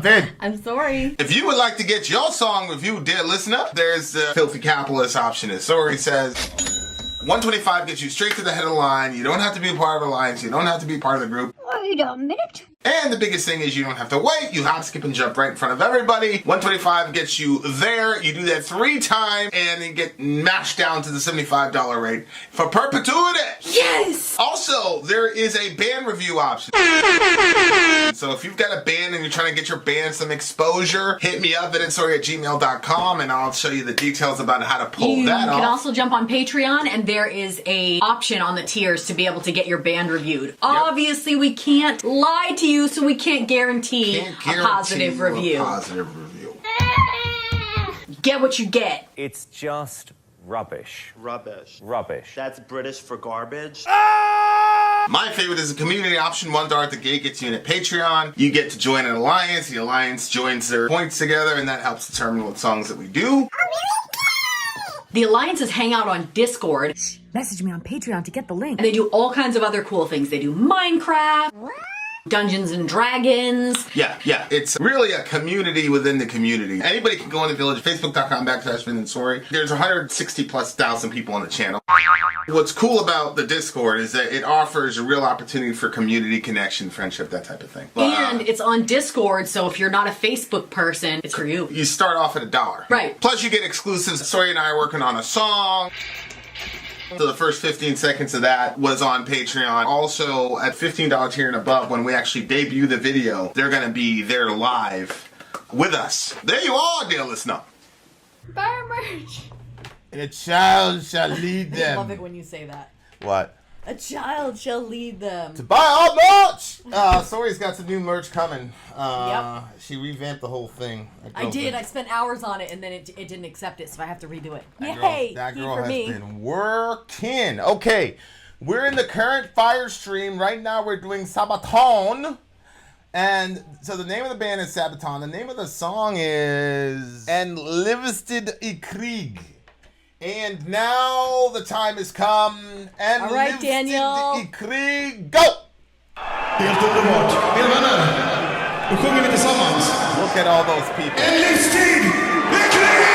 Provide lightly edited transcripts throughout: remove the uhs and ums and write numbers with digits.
Vin. I'm sorry. If you would like to get your song reviewed, dear listener, there's the Filthy Capitalist option. As Sori says, 125 gets you straight to the head of the line. You don't have to be a part of the alliance. You don't have to be part of the group. Wait a minute. And the biggest thing is you don't have to wait. You hop, skip, and jump right in front of everybody. 125 gets you there. You do that 3 times, and then get mashed down to the $75 rate for perpetuity. Yes! Also, there is a band review option. So if you've got a band and you're trying to get your band some exposure, hit me up at insori@gmail.com, and I'll show you the details about how to pull that off. You can also jump on Patreon, and there is a option on the tiers to be able to get your band reviewed. Obviously, we can't lie to you, so we can't guarantee a positive review. Get what you get. It's just rubbish. Rubbish. Rubbish. That's British for garbage. My favorite is the community option. $1 at the gate gets you in at Patreon. You get to join an alliance. The alliance joins their points together, and that helps determine what songs that we do. The alliances hang out on Discord. Message me on Patreon to get the link. And they do all kinds of other cool things. They do Minecraft, Dungeons and Dragons. Yeah. It's really a community within the community. Anybody can go in the village, facebook.com/Vin and Sori. There's 160,000+ people on the channel. What's cool about the Discord is that it offers a real opportunity for community connection, friendship, that type of thing. And it's on Discord, so if you're not a Facebook person, it's for you. You start off at $1. Right. Plus you get exclusives. Sori and I are working on a song. So the first 15 seconds of that was on Patreon. Also, at $15 tier and above, when we actually debut the video, they're going to be there live with us. There you are, dear listener. Buy our merch. And a child shall lead them. I love it when you say that. What? A child shall lead them. To buy our merch! Sori's got some new merch coming. Yep. She revamped the whole thing. I did. I spent hours on it, and then it didn't accept it, so I have to redo it. That girl has been working. Okay, we're in the current fire stream. Right now we're doing Sabaton. And so the name of the band is Sabaton. The name of the song is En Livstid Krig. And now the time has come. And all right, Daniel. Krig, go! Helt underbart. Mina vänner, då sjunger vi tillsammans. Look at all those people. En livstid i krig!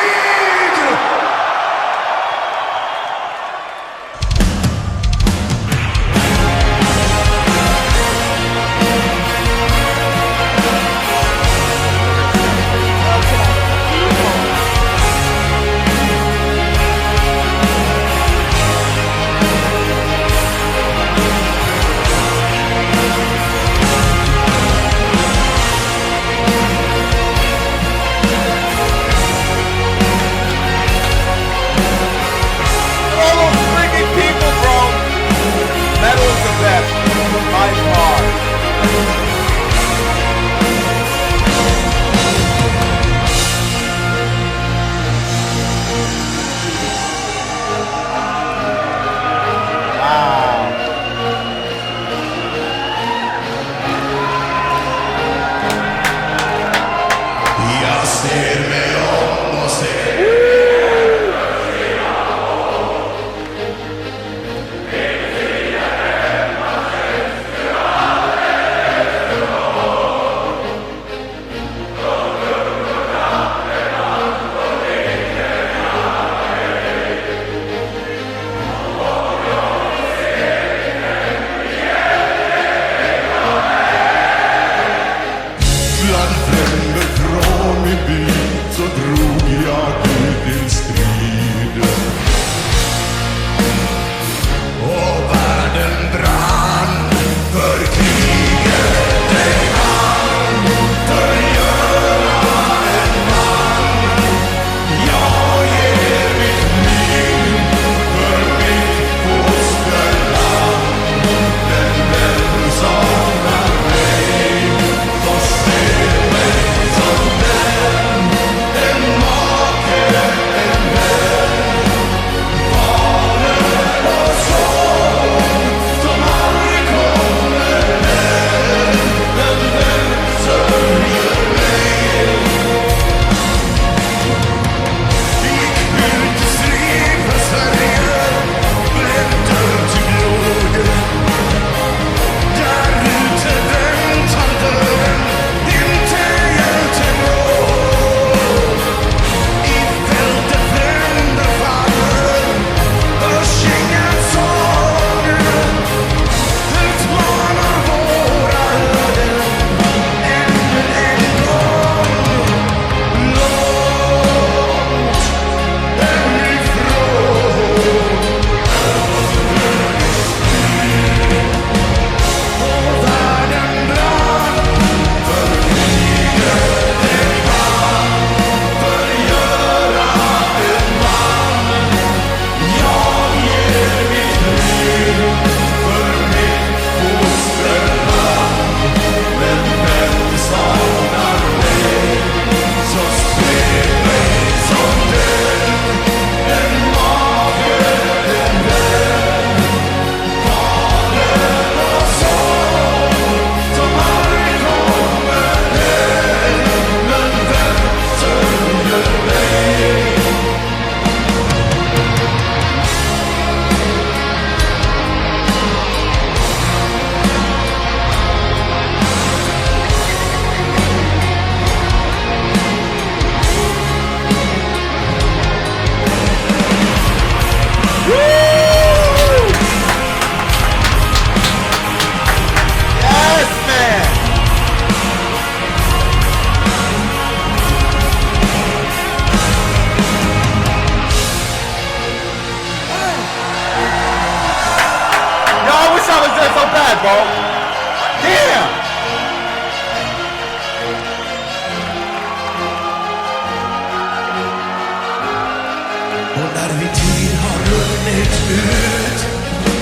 vunnit ut.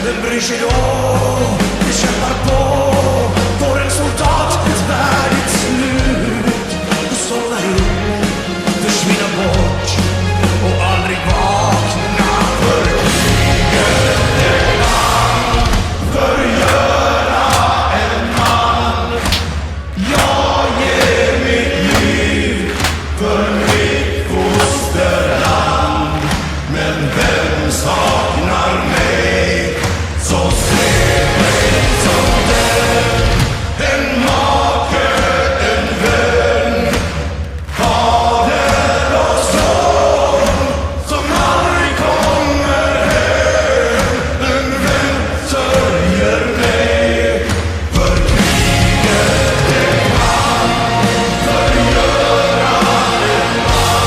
Vem bryr sig då? Vi kämpar på. Får en soldat ett värdigt slut. Och somnar upp, försvinna bort och aldrig vakna för kriget är land. Förgöra en man. Jag ger mitt liv för mitt fosterland. Men vem saknar mig? Så se mig som den. En make, en vän. Fader och son som aldrig kommer hem. Men vem sörjer mig? För kriget det kan förgöra en man.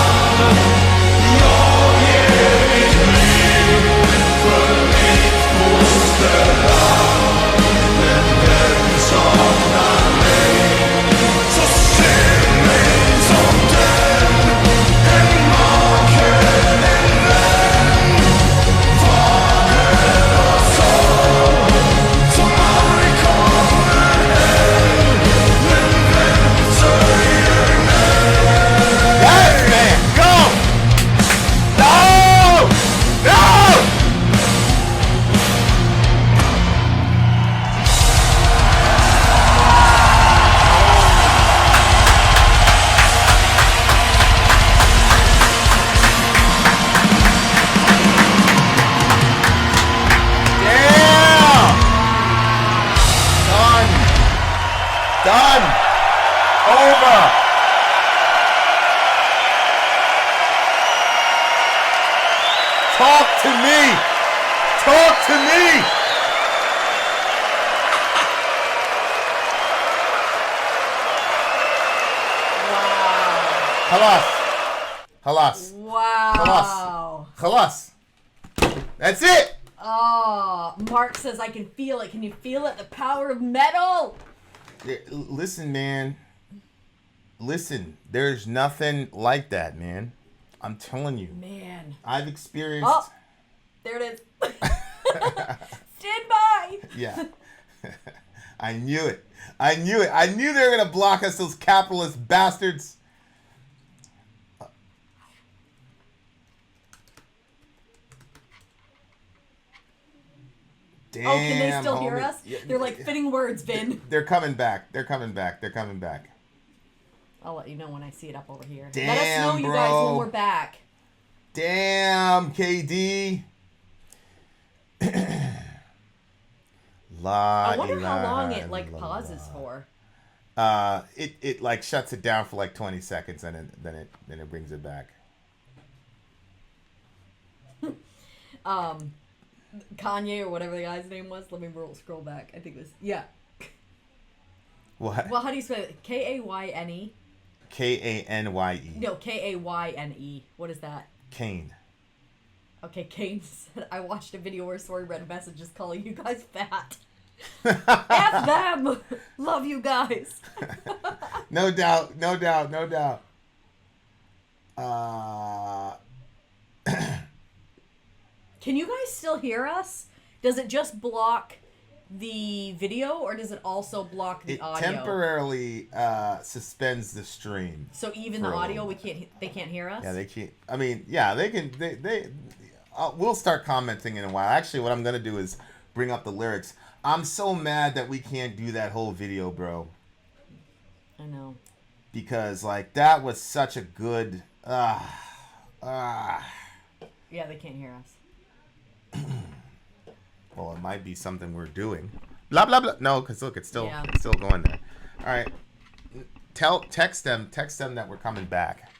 Jag ger mitt liv för mitt fosterland. Men vem saknar mig? Så se mig som den. En make, en vän. Fader och son som aldrig kommer hem. Men vem sörjer mig? Yes, man! Go! No! No! Damn! Done. Done. Over. Talk to me. Talk to me. خلاص. خلاص. Wow. خلاص. That's it. Oh, Mark says I can feel it. Can you feel it? The power of metal. Listen, man. Listen, there's nothing like that, man. I'm telling you. Man. I've experienced. Oh, there it is. Stand by. Yeah. I knew it. I knew it. I knew they were going to block us, those capitalist bastards. Damn. Oh, can they still hear homie. us? They're like fitting words, Vin. They're coming back. They're coming back. They're coming back. I'll let you know when I see it up over here. Damn, let us know, you guys, bro. when we're back. Damn, KD. I wonder how long it like pauses for. It like shuts it down for like 20 seconds and then it brings it back. Kanye or whatever the guy's name was. Let me scroll back. I think it was What? Well, how do you spell it? Kayne? Kanye. No, Kayne. What is that? Kane. Okay, Kane said I watched a video where Sori read messages calling you guys fat. F them. Love you guys. No doubt. No doubt. No doubt. Can you guys still hear us? Does it just block the video, or does it also block the audio? It temporarily suspends the stream. So even the audio, they can't hear us? Yeah, they can't. I mean, yeah, they can. We'll start commenting in a while. Actually, what I'm gonna do is bring up the lyrics. I'm so mad that we can't do that whole video, bro. I know. Because like that was such a good. Yeah, they can't hear us. Well, it might be something we're doing. Blah blah blah. No, because look, it's still going there. All right. Text them that we're coming back.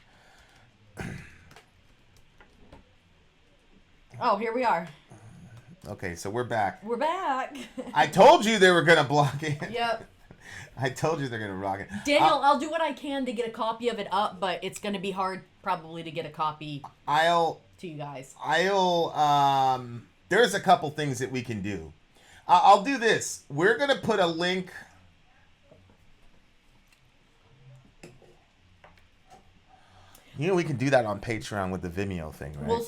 Oh, here we are. Okay, so we're back. We're back. I told you they were gonna block it. Yep. I told you they're gonna rock it. Daniel, I'll do what I can to get a copy of it up, but it's gonna be hard probably to get a copy to you guys. There's a couple things that we can do. I'll do this. We're gonna put a link. You know, we can do that on Patreon with the Vimeo thing, right?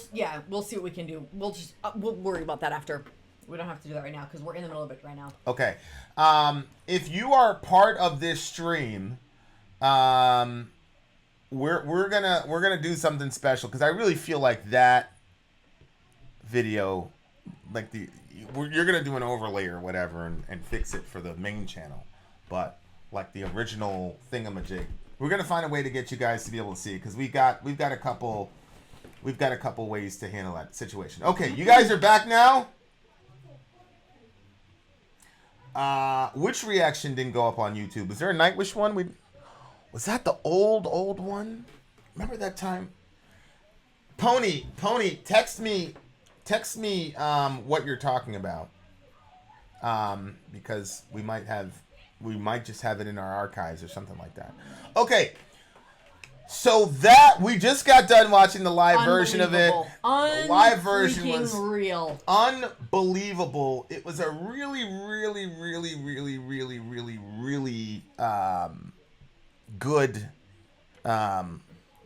We'll see what we can do. We'll just we'll worry about that after. We don't have to do that right now because we're in the middle of it right now. Okay. If you are part of this stream, we're gonna do something special because I really feel like that video, like you're gonna do an overlay or whatever and fix it for the main channel, but like the original thingamajig, we're gonna find a way to get you guys to be able to see it because we've got a couple ways to handle that situation. Okay, you guys are back now. Which reaction didn't go up on YouTube? Was there a Nightwish one? Was that the old one? Remember that time? Pony, text me what you're talking about. Because we might just have it in our archives or something like that. Okay. So that we just got done watching the live version of it. The live version was real. Unbelievable. It was a really good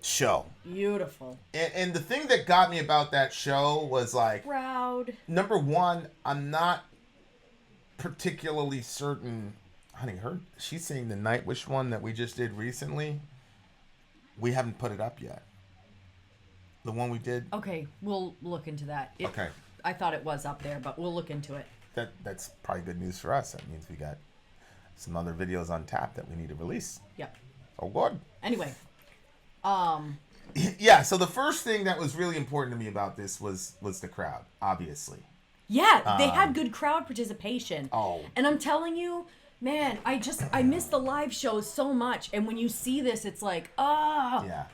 show. Beautiful. And the thing that got me about that show was like, proud. Number one, I'm not particularly certain. Honey, she's saying the Nightwish one that we just did recently. We haven't put it up yet. The one we did. Okay, we'll look into that. Okay. I thought it was up there, but we'll look into it. That's probably good news for us. That means we got some other videos on tap that we need to release. Yep. Oh, good. Anyway, yeah. So the first thing that was really important to me about this was the crowd, obviously. Yeah, they had good crowd participation. Oh. And I'm telling you, man, I miss the live shows so much. And when you see this, it's like, yeah,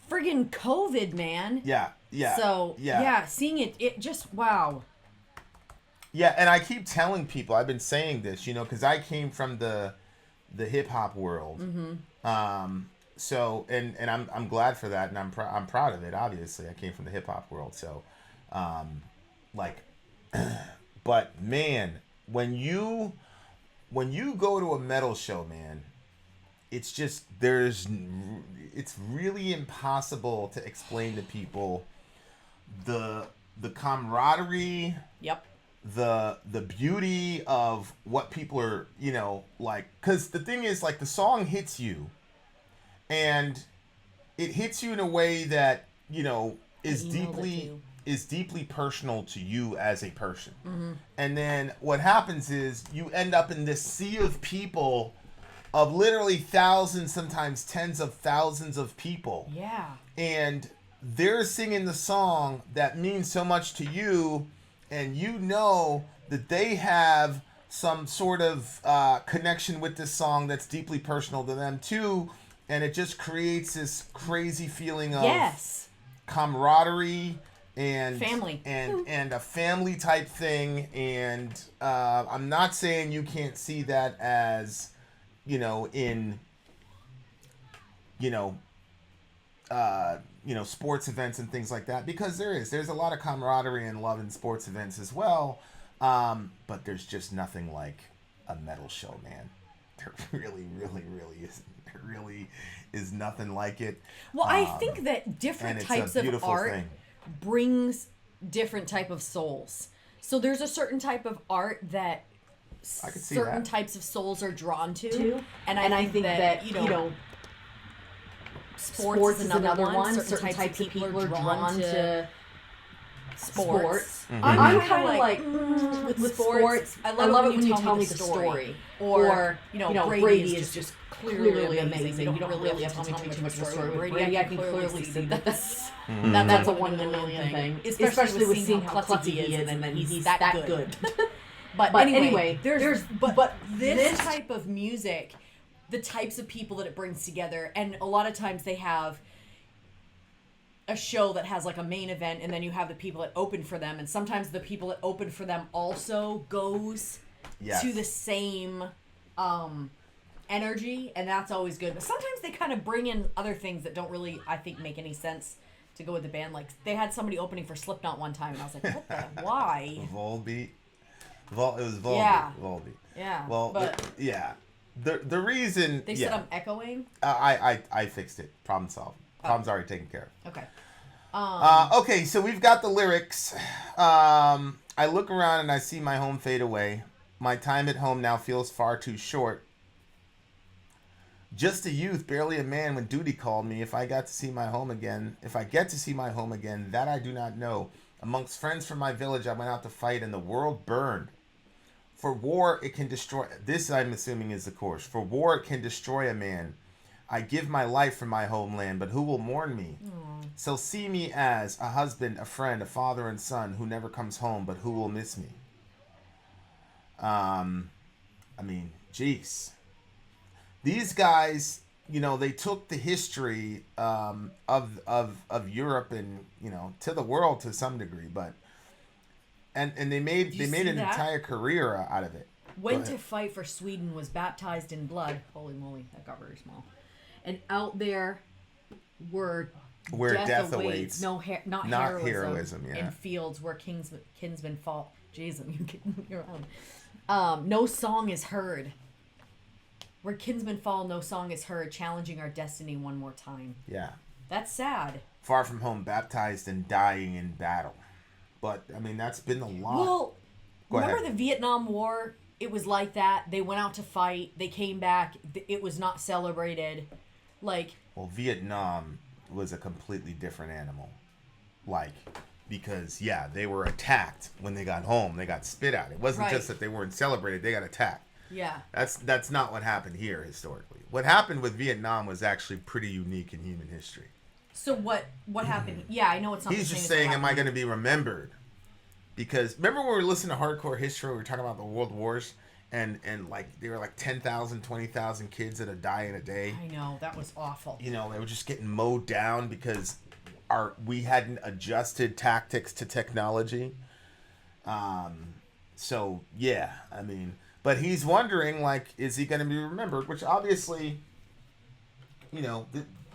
friggin' COVID, man. Yeah. So, yeah, seeing it just, wow. Yeah, and I keep telling people, I've been saying this, because I came from the hip hop world. Mm-hmm. So, and I'm glad for that, and I'm proud of it. Obviously, I came from the hip hop world. So, but man, when you go to a metal show, man, it's just it's really impossible to explain to people the camaraderie. Yep. The beauty of what people are, because the thing is, like, the song hits you, and it hits you in a way that is deeply personal to you as a person. Mm-hmm. And then what happens is you end up in this sea of people, of literally thousands, sometimes tens of thousands of people. Yeah. And they're singing the song that means so much to you, and that they have some sort of connection with this song that's deeply personal to them too, and it just creates this crazy feeling of camaraderie and family and a family type thing. And I'm not saying you can't see that as in sports events and things like that, because there's a lot of camaraderie and love in sports events as well, but there's just nothing like a metal show, man. There really isn't. There really is nothing like it. Well, I think that different types of art brings different type of souls. So there's a certain type of art that certain types of souls are drawn to, and I think that sports is another one. Certain types of people are drawn to sports. Mm-hmm. I'm kind of like with sports. I love it when you tell me the story. Or Brady is just clearly amazing. You don't really have to tell me too much of the story. Brady, I can clearly see that's a 1 in a million thing. Especially with seeing how klutzy he is, and then he's that good. But anyway, there's this type of music, the types of people that it brings together, and a lot of times they have a show that has like a main event, and then you have the people that open for them, and sometimes the people that open for them also goes to the same energy, and that's always good. But sometimes they kind of bring in other things that don't really, I think, make any sense to go with the band. Like, they had somebody opening for Slipknot one time, and I was like, what the, why? Volbeat. It was Volbeat. Yeah. Volbeat. Yeah. Well, but the reason... They said I'm echoing? I fixed it. Problem solved. Problem's already taken care of. Okay. Okay, so we've got the lyrics. I look around and I see my home fade away. My time at home now feels far too short. Just a youth, barely a man when duty called me. If I get to see my home again, that I do not know. Amongst friends from my village, I went out to fight and the world burned. For war, it can destroy... This, I'm assuming, is the chorus. For war, it can destroy a man. I give my life for my homeland, but who will mourn me? So see me as a husband, a friend, a father and son who never comes home, but who will miss me? I mean, jeez. These guys, they took the history of Europe and, to the world to some degree, but and they made an entire career out of it. Went to fight for Sweden, was baptized in blood. Holy moly, that got very small. And out there were where death awaits. Not heroism. Yeah. In fields where kinsmen fall. Jesus, you're on. No song is heard. Where kinsmen fall, no song is heard, challenging our destiny one more time. Yeah. That's sad. Far from home, baptized and dying in battle. But, I mean, that's been a lot. Well, remember the Vietnam War? It was like that. They went out to fight. They came back. It was not celebrated. Well, Vietnam was a completely different animal. Because, yeah, they were attacked when they got home. They got spit out. It wasn't just that they weren't celebrated. They got attacked. Yeah. That's not what happened here historically. What happened with Vietnam was actually pretty unique in human history. So what happened? Yeah, I know it's not. He's just saying, am I going to be remembered? Because remember when we were listening to Hardcore History, we were talking about the World Wars, and there were 10,000, 20,000 kids that would die in a day. I know, that was awful. They were just getting mowed down because we hadn't adjusted tactics to technology. So yeah, I mean, but he's wondering is he going to be remembered? Which obviously,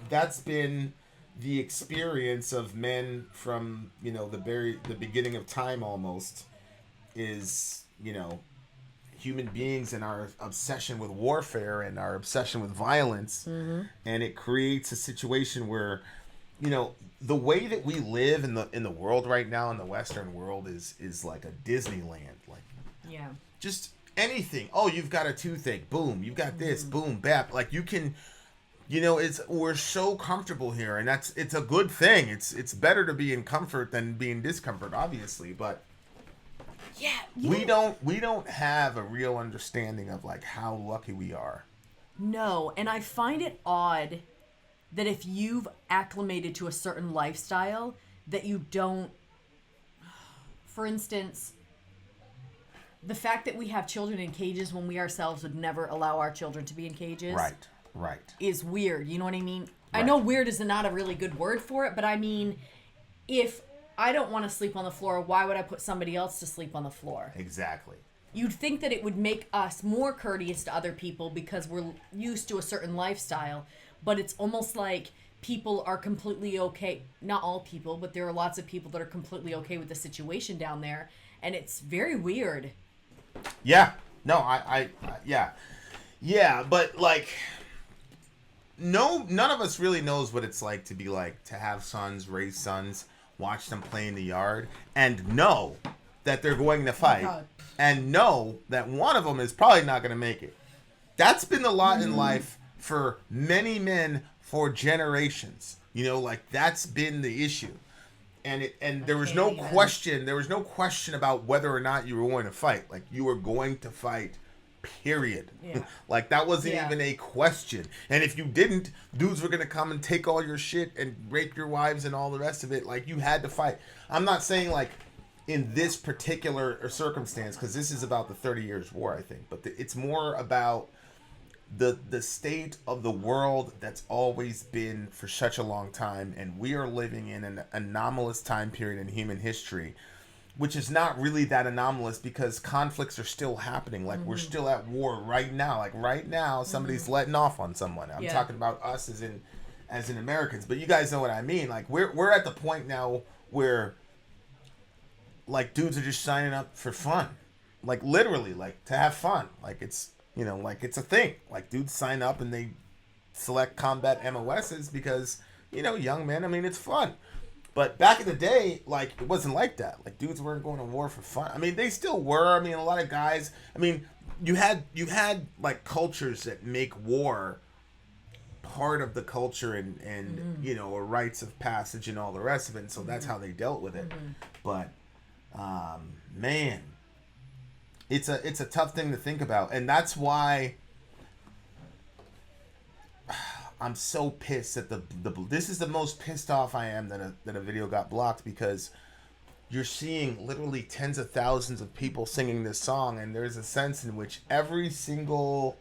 that's been the experience of men from the beginning of time almost is human beings and our obsession with warfare and our obsession with violence, and it creates a situation where the way that we live in the world right now, in the Western world, is like a Disneyland. Just anything. Oh, you've got a toothache, boom. You've got this, boom, bap. You can. We're so comfortable here, and it's a good thing. It's better to be in comfort than be in discomfort, obviously, but yeah, we don't have a real understanding of how lucky we are. No, and I find it odd that if you've acclimated to a certain lifestyle that you don't. For instance, the fact that we have children in cages when we ourselves would never allow our children to be in cages. Right. Is weird. You know what I mean? Right. I know weird is not a really good word for it, but I mean, if I don't want to sleep on the floor, why would I put somebody else to sleep on the floor? Exactly. You'd think that it would make us more courteous to other people because we're used to a certain lifestyle, but it's almost like people are completely okay. Not all people, but there are lots of people that are completely okay with the situation down there, and it's very weird. Yeah. No, I yeah. Yeah, but none of us really knows what it's like to have sons, raise sons, watch them play in the yard, and know that they're going to fight, and know that one of them is probably not going to make it. That's been the lot in life for many men for generations. That's been the issue, and there was no question. There was no question about whether or not you were going to fight. You were going to fight. Period. Yeah. That wasn't even a question. And if you didn't, dudes were gonna come and take all your shit and rape your wives and all the rest of it. You had to fight. I'm not saying in this particular circumstance, because this is about the 30 Years' War, I think. But it's more about the state of the world that's always been for such a long time, and we are living in an anomalous time period in human history. Which is not really that anomalous because conflicts are still happening. We're still at war right now. Right now, somebody's letting off on someone. I'm talking about us as in Americans, but you guys know what I mean. We're at the point now where dudes are just signing up for fun, literally, to have fun. It's it's a thing. Dudes sign up and they select combat MOSs because young men. I mean, it's fun. But back in the day, like, it wasn't like that. Like, dudes weren't going to war for fun. I mean, they still were. I mean, a lot of guys. I mean, you had like cultures that make war part of the culture and a rites of passage and all the rest of it. And so that's how they dealt with it. But man, it's a tough thing to think about, and that's why I'm so pissed that this is the most pissed off I am that a video got blocked, because you're seeing literally tens of thousands of people singing this song, and there's a sense in which every single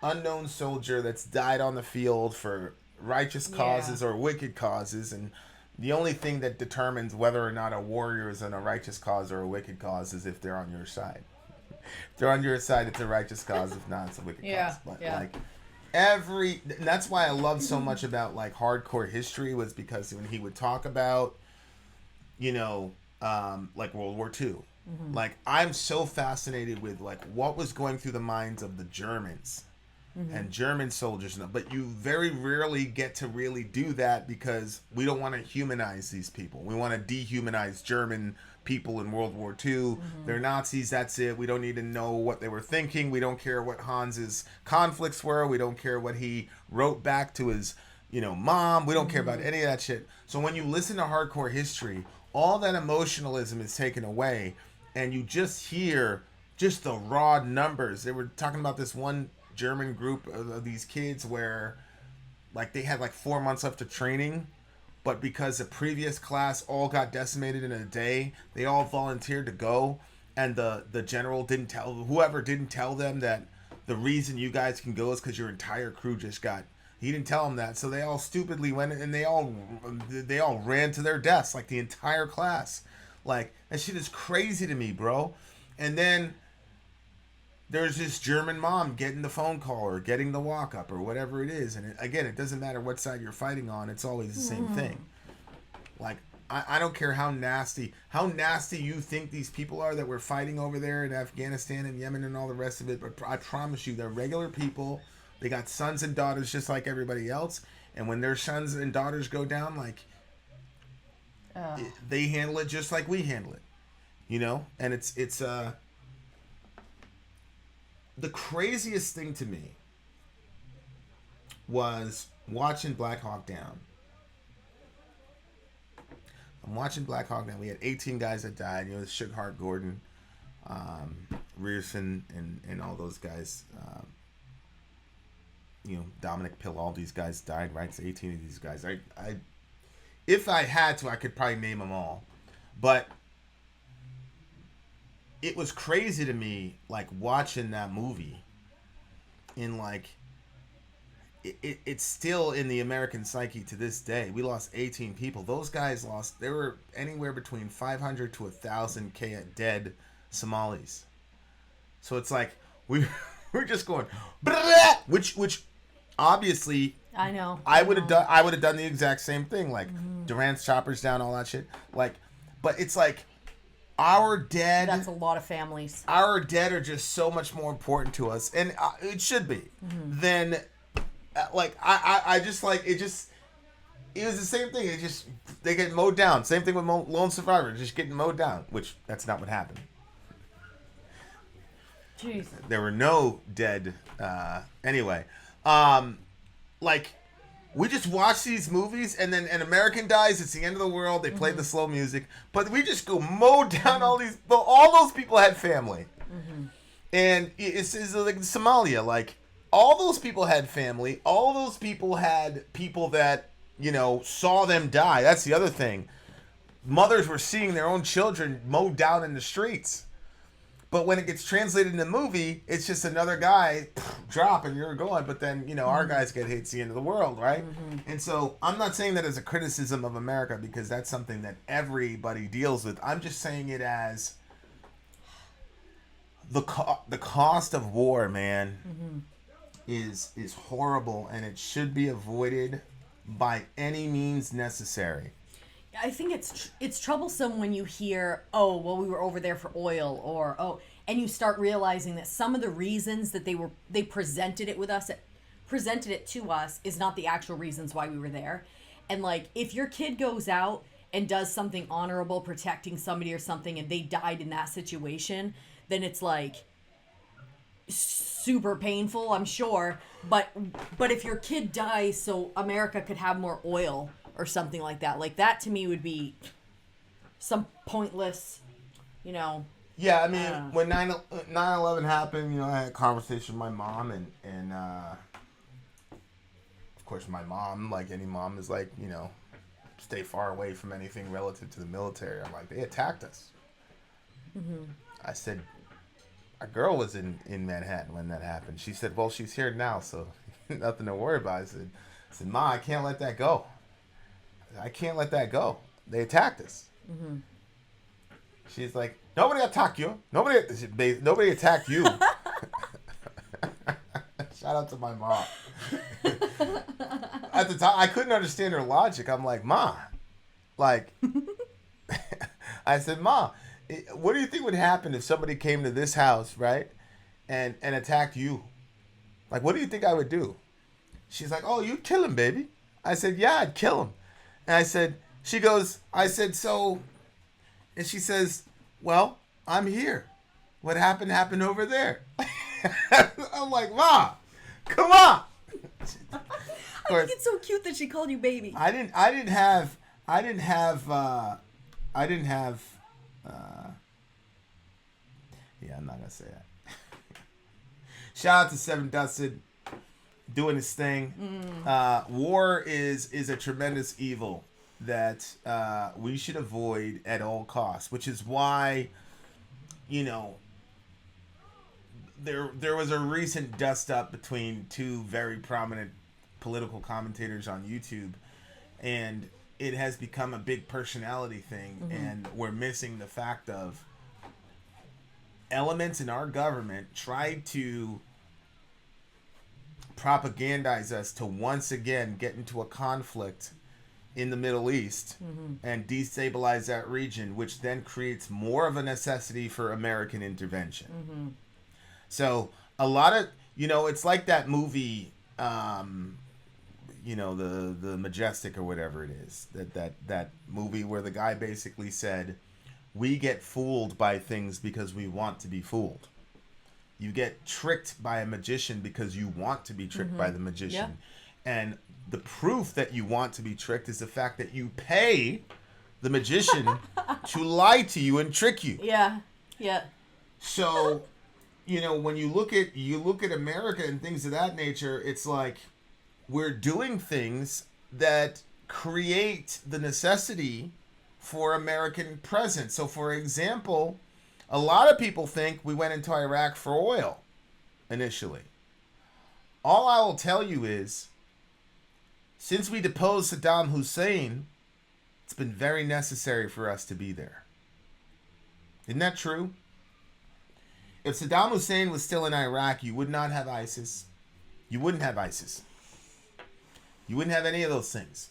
unknown soldier that's died on the field for righteous causes or wicked causes, and the only thing that determines whether or not a warrior is in a righteous cause or a wicked cause is if they're on your side. If they're on your side, it's a righteous cause. If not, it's a wicked cause. But like, and that's why I love so much about like hardcore history, was because when he would talk about, like World War II, like, I'm so fascinated with like what was going through the minds of the Germans and German soldiers, but you very rarely get to really do that because we don't want to humanize these people. We want to dehumanize German people in World War II. They're Nazis, that's it. We don't need to know what they were thinking. We don't care what Hans's conflicts were. We don't care what he wrote back to his, mom. We don't care about any of that shit. So when you listen to hardcore history, all that emotionalism is taken away, and you just hear just the raw numbers. They were talking about this one German group of these kids where like they had like 4 months left of training, but because the previous class all got decimated in a day, they all volunteered to go, and the general didn't tell them that the reason you guys can go is because your entire crew just got. He didn't tell them that, so they all stupidly went, and they all ran to their deaths, like the entire class. Like, that shit is crazy to me, bro. And then there's this German mom getting the phone call or getting the walk up or whatever it is. And again, it doesn't matter what side you're fighting on. It's always the same thing. Like, I don't care how nasty you think these people are that we're fighting over there in Afghanistan and Yemen and all the rest of it. But I promise you, they're regular people. They got sons and daughters just like everybody else. And when their sons and daughters go down, like, they handle it just like we handle it. And it's the craziest thing to me was watching Black Hawk Down. I'm watching Black Hawk Down. We had 18 guys that died. Suge Hart, Gordon, Rearson, and all those guys. Dominic Pill, all these guys died, right? It's 18 of these guys. I if I had to, I could probably name them all. But it was crazy to me, like, watching that movie. In, like, it's still in the American psyche to this day. We lost 18 people. Those guys lost, there were anywhere between 500 to 1,000 dead Somalis. So it's like, we're just going, which obviously, I know. I would have done the exact same thing, like Durant's choppers down, all that shit. Like, but it's like, our dead. That's a lot of families. Our dead are just so much more important to us, and it should be. Than, like, I just like it. Just, it was the same thing. It just, they get mowed down. Same thing with Lone Survivor, just getting mowed down. Which, that's not what happened. Jeez. There were no dead. Anyway, like, we just watch these movies, and then an American dies. It's the end of the world. They play the slow music, but we just go mow down all these. All those people had family, and it's like Somalia. Like, all those people had family. All those people had people that saw them die. That's the other thing. Mothers were seeing their own children mowed down in the streets. But when it gets translated in the movie, it's just another guy drop and you're going. But then, our guys get hit. It's the end of the world, right? And so I'm not saying that as a criticism of America, because that's something that everybody deals with. I'm just saying it as the cost of war, man, is horrible, and it should be avoided by any means necessary. I think it's troublesome when you hear, oh, well, we were over there for oil, or and you start realizing that some of the reasons that they presented it to us is not the actual reasons why we were there. And like, if your kid goes out and does something honorable, protecting somebody or something, and they died in that situation, then it's like super painful, I'm sure. But if your kid dies so America could have more oil or something like that to me would be some pointless, you know. Yeah, I mean, when 9/11 happened, you know, I had a conversation with my mom, and of course my mom, like any mom, is like, you know, stay far away from anything relative to the military. I'm like, they attacked us. Mm-hmm. I said, our girl was in Manhattan when that happened. She said, well, she's here now, so nothing to worry about. I said, Ma, I can't let that go. I can't let that go. They attacked us. Mm-hmm. She's like, nobody attacked you. Nobody attacked you. Shout out to my mom. At the time, I couldn't understand her logic. I'm like, Ma, like, I said, Ma, what do you think would happen if somebody came to this house, right, and attacked you? Like, what do you think I would do? She's like, oh, you'd kill him, baby. I said, yeah, I'd kill him. And I said, so, and she says, well, I'm here. What happened over there. I'm like, Ma, come on. I think it's so cute that she called you baby. I didn't have yeah, I'm not gonna say that. Shout out to Seven Dusted doing his thing. War is a tremendous evil that we should avoid at all costs, which is why, you know, there was a recent dust up between two very prominent political commentators on YouTube, and it has become a big personality thing. Mm-hmm. And we're missing the fact of elements in our government tried to propagandize us to once again get into a conflict in the Middle East and destabilize that region, which then creates more of a necessity for American intervention. Mm-hmm. So a lot of, you know, it's like that movie, you know, the Majestic or whatever it is, that movie where the guy basically said, we get fooled by things because we want to be fooled. You get tricked by a magician because you want to be tricked by the magician. Yeah. And the proof that you want to be tricked is the fact that you pay the magician to lie to you and trick you. Yeah. Yeah. So, you know, when you look at America and things of that nature, it's like we're doing things that create the necessity for American presence. So, for example, a lot of people think we went into Iraq for oil initially. All I will tell you is, since we deposed Saddam Hussein, it's been very necessary for us to be there. Isn't that true? If Saddam Hussein was still in Iraq, you would not have ISIS. You wouldn't have ISIS. You wouldn't have any of those things.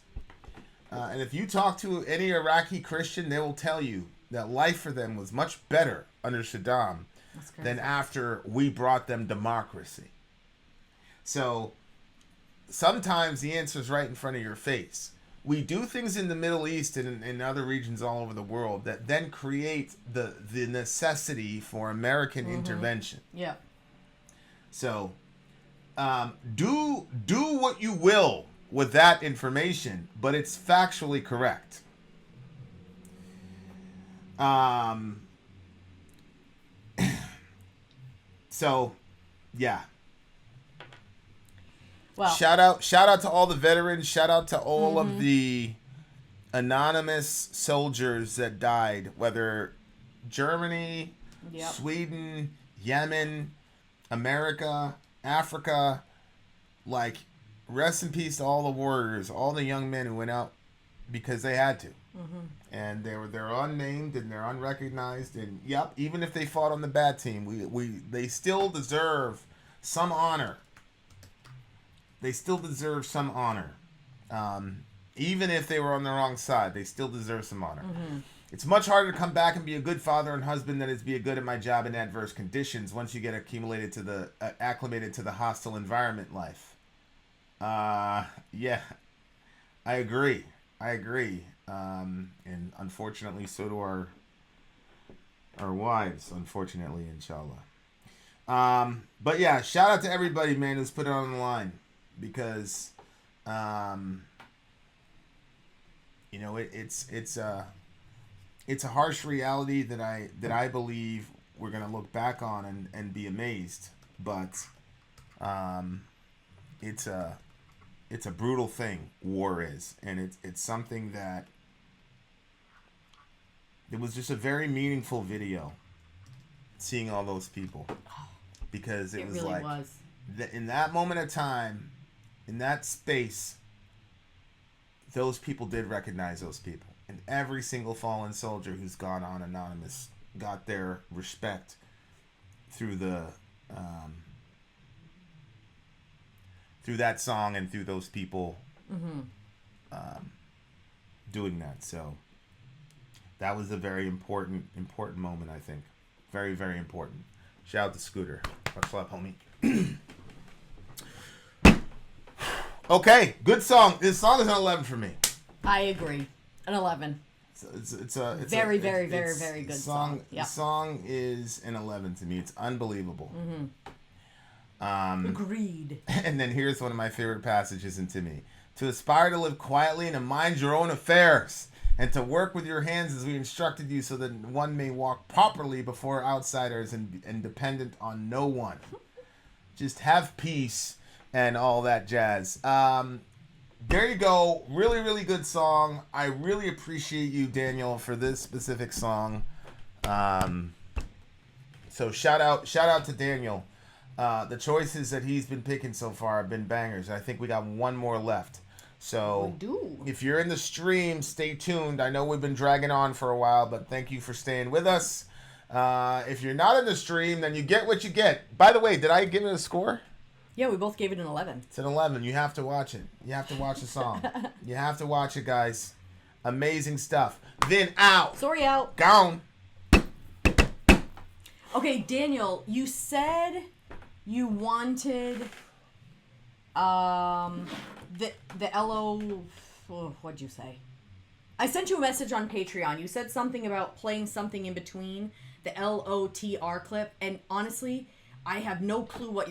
And if you talk to any Iraqi Christian, they will tell you that life for them was much better under Saddam than after we brought them democracy. So sometimes the answer is right in front of your face. We do things in the Middle East and in other regions all over the world that then create the necessity for American intervention. Yeah. So do what you will with that information, but it's factually correct. So, yeah. Well, shout out to all the veterans. Shout out to all of the anonymous soldiers that died, whether Germany, Sweden, Yemen, America, Africa. Like, rest in peace to all the warriors, all the young men who went out because they had to. And they're unnamed and they're unrecognized, and even if they fought on the bad team, they still deserve some honor. They still deserve some honor. Even if they were on the wrong side, they still deserve some honor. It's much harder to come back and be a good father and husband than it is to be a good at my job in adverse conditions once you get acclimated to the hostile environment life. Yeah. I agree. And unfortunately, so do our wives. Unfortunately, inshallah. But yeah, shout out to everybody, man, who's put it on the line, because, you know, it's a harsh reality that I believe we're gonna look back on and be amazed, but it's a brutal thing. War is, and it's something that it was just a very meaningful video, seeing all those people, because it was really like was. In that moment of time, in that space, those people did recognize those people, and every single fallen soldier who's gone on anonymous got their respect through the through that song and through those people doing that. So that was a very important moment, I think. Very, very important. Shout out to Scooter. Much love, homie. Okay, good song. This song is an 11 for me. I agree. An 11. It's a very good song. The song is an 11 to me. It's unbelievable. Agreed. And then here's one of my favorite passages in Timmy. To aspire to live quietly and to mind your own affairs, and to work with your hands as we instructed you, so that one may walk properly before outsiders and dependent on no one. Just have peace and all that jazz. There you go. Really, really good song. I really appreciate you, Daniel, for this specific song. So shout out to Daniel. The choices that he's been picking so far have been bangers. I think we got one more left. So if you're in the stream, stay tuned. I know we've been dragging on for a while, but thank you for staying with us. If you're not in the stream, then you get what you get. By the way, did I give it a score? Yeah, we both gave it an 11. It's an 11. You have to watch it. You have to watch the song. You have to watch it, guys. Amazing stuff. Vin out. Sori out. Gone. Okay, Daniel, you said you wanted the LO... Oh, what'd you say? I sent you a message on Patreon. You said something about playing something in between the LOTR clip, and honestly, I have no clue what you're